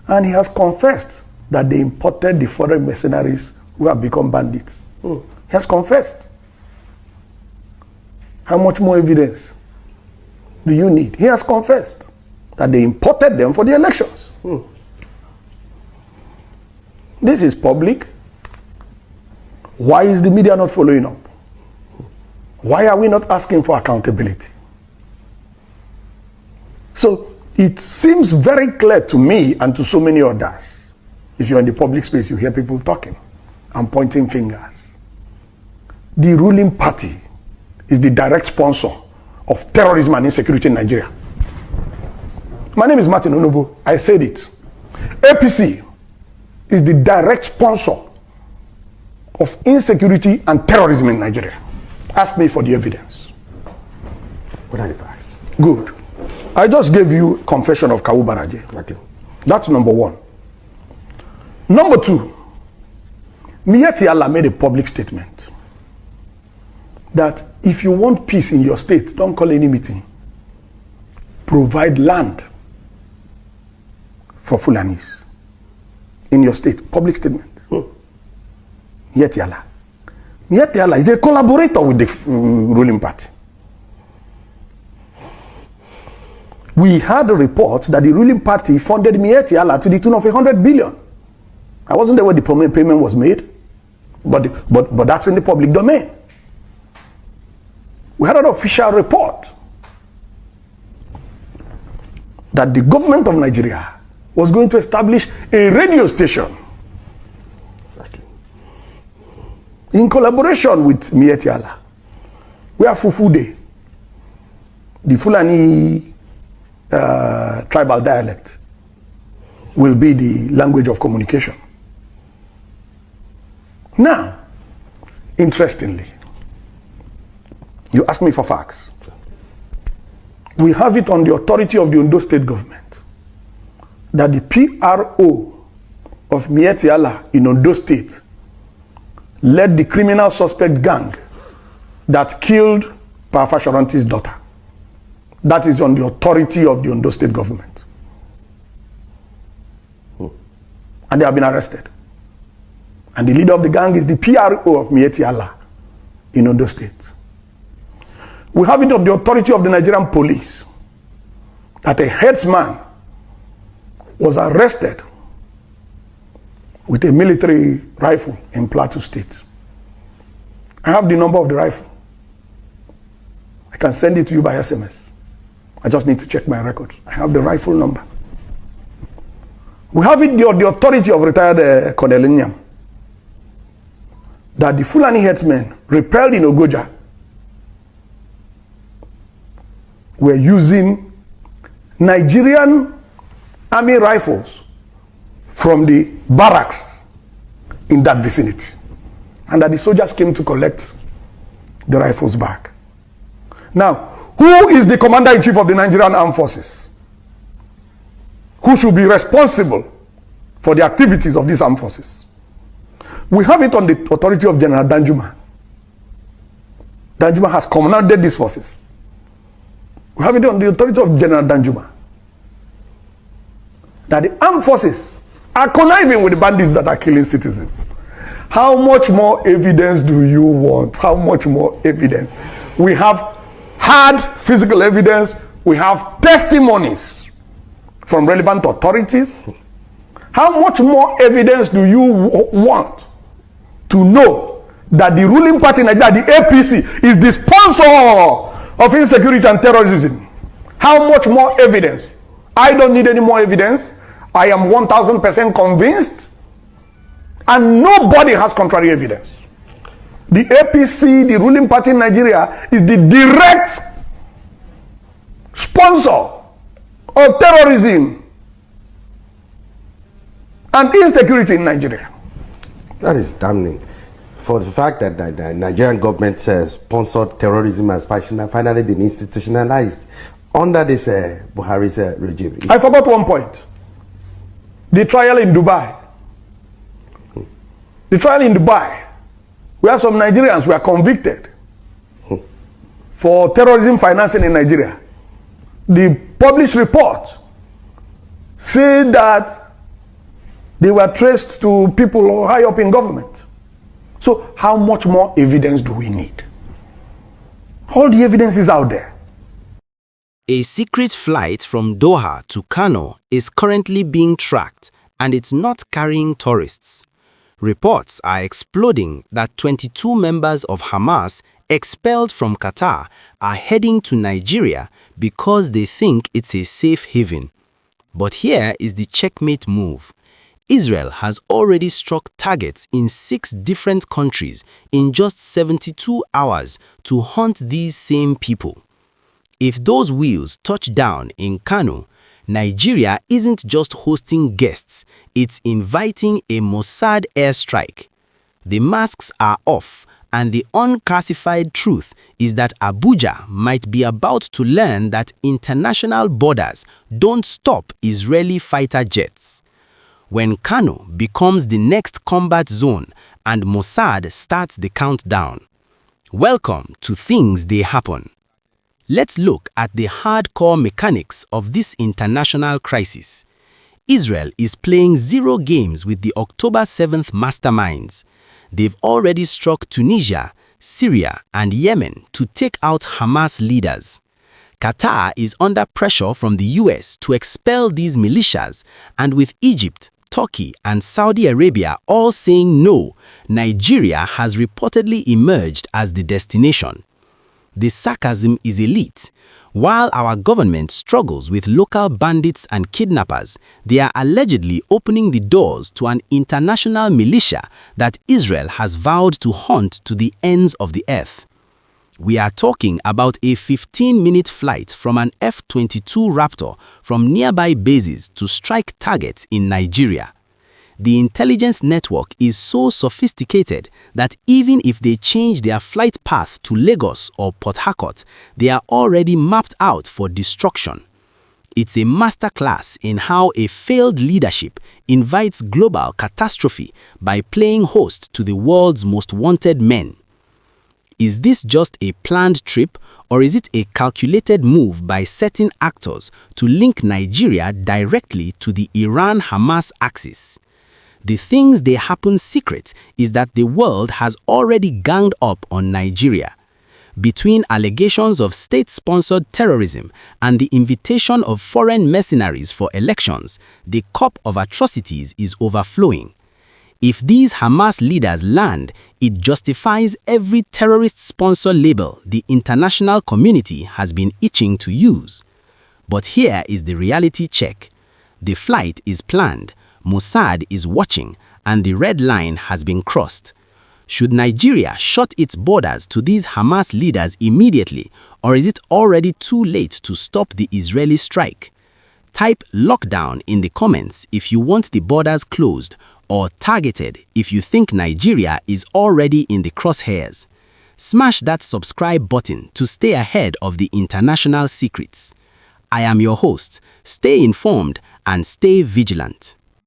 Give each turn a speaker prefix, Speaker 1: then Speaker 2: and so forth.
Speaker 1: And he has confessed that they imported the foreign mercenaries who have become bandits. He has confessed. How much more evidence do you need? He has confessed that they imported them for the elections. This is public. Why is the media not following up? Why are we not asking for accountability? So it seems very clear to me and to so many others. If you're in the public space, you hear people talking and pointing fingers. The ruling party is the direct sponsor of terrorism and insecurity in Nigeria. My name is Martin Onobo. I said it. APC is the direct sponsor of insecurity and terrorism in Nigeria. Ask me for the evidence.
Speaker 2: What are the facts?
Speaker 1: Good. I just gave you confession of Kawu Baraje.
Speaker 2: Okay.
Speaker 1: That's number one. Number two, Miyetti Allah made a public statement that if you want peace in your state, don't call any meeting. Provide land for Fulanis in your state. Public statement. Miyetti Allah. Miyetti Allah is a collaborator with the ruling party. We had a report that the ruling party funded Miyetti Allah to the tune of 100 billion. I wasn't there when the payment was made, but that's in the public domain. We had an official report that the government of Nigeria was going to establish a radio station in collaboration with Miyetti Allah, where Fufude, the Fulani tribal dialect, will be the language of communication. Now, interestingly, you asked me for facts. We have it on the authority of the Ondo state government that the PRO of Miyetti Allah in Ondo state led the criminal suspect gang that killed Parafa Shoranti's daughter. That is on the authority of the Ondo state government. And they have been arrested. And the leader of the gang is the PRO of Miyetti Allah in Ondo state. We have it on the authority of the Nigerian police that a headsman was arrested with a military rifle in Plateau State. I have the number of the rifle. I can send it to you by SMS. I just need to check my records. I have the rifle number. We have it on the authority of retired Colonel Nyam that the Fulani headsmen repelled in Ogoja were using Nigerian army rifles from the barracks in that vicinity, and that the soldiers came to collect the rifles back. Now, who is the commander-in-chief of the Nigerian Armed Forces? Who should be responsible for the activities of these armed forces? We have it on the authority of General Danjuma. Danjuma has commanded these forces. We have it on the authority of General Danjuma that the armed forces are conniving with the bandits that are killing citizens. How much more evidence do you want? How much more evidence? We have hard physical evidence. We have testimonies from relevant authorities. How much more evidence do you want to know that the ruling party in Nigeria, the APC, is the sponsor of insecurity and terrorism? How much more evidence? I don't need any more evidence. I am 1000% convinced, and nobody has contrary evidence. The APC, the ruling party in Nigeria, is the direct sponsor of terrorism and insecurity in Nigeria.
Speaker 2: That is damning. For the fact that the Nigerian government sponsored terrorism has finally been institutionalized under this Buhari's regime.
Speaker 1: I forgot one point. The trial in Dubai. The trial in Dubai, where some Nigerians were convicted for terrorism financing in Nigeria. The published report said that They were traced to people high up in government. So how much more evidence do we need? All the evidence is out there.
Speaker 3: A secret flight from Doha to Kano is currently being tracked, and it's not carrying tourists. Reports are exploding that 22 members of Hamas expelled from Qatar are heading to Nigeria because they think it's a safe haven. But here is the checkmate move. Israel has already struck targets in 6 different countries in just 72 hours to hunt these same people. If those wheels touch down in Kano, Nigeria isn't just hosting guests, it's inviting a Mossad airstrike. The masks are off, and the unclassified truth is that Abuja might be about to learn that international borders don't stop Israeli fighter jets. When Kano becomes the next combat zone and Mossad starts the countdown. Welcome to Things They Happen. Let's look at the hardcore mechanics of this international crisis. Israel is playing zero games with the October 7th masterminds. They've already struck Tunisia, Syria, and Yemen to take out Hamas leaders. Qatar is under pressure from the US to expel these militias, and with Egypt, Turkey, and Saudi Arabia all saying no, Nigeria has reportedly emerged as the destination. The sarcasm is elite. While our government struggles with local bandits and kidnappers, they are allegedly opening the doors to an international militia that Israel has vowed to hunt to the ends of the earth. We are talking about a 15-minute flight from an F-22 Raptor from nearby bases to strike targets in Nigeria. The intelligence network is so sophisticated that even if they change their flight path to Lagos or Port Harcourt, they are already mapped out for destruction. It's a masterclass in how a failed leadership invites global catastrophe by playing host to the world's most wanted men. Is this just a planned trip, or is it a calculated move by certain actors to link Nigeria directly to the Iran-Hamas axis? The Things They Happen secret is that the world has already ganged up on Nigeria. Between allegations of state-sponsored terrorism and the invitation of foreign mercenaries for elections, the cup of atrocities is overflowing. If these Hamas leaders land, it justifies every terrorist sponsor label the international community has been itching to use. But here is the reality check. The flight is planned, Mossad is watching, and the red line has been crossed. Should Nigeria shut its borders to these Hamas leaders immediately, or is it already too late to stop the Israeli strike? Type lockdown in the comments if you want the borders closed, or targeted if you think Nigeria is already in the crosshairs. Smash that subscribe button to stay ahead of the international secrets. I am your host. Stay informed and stay vigilant.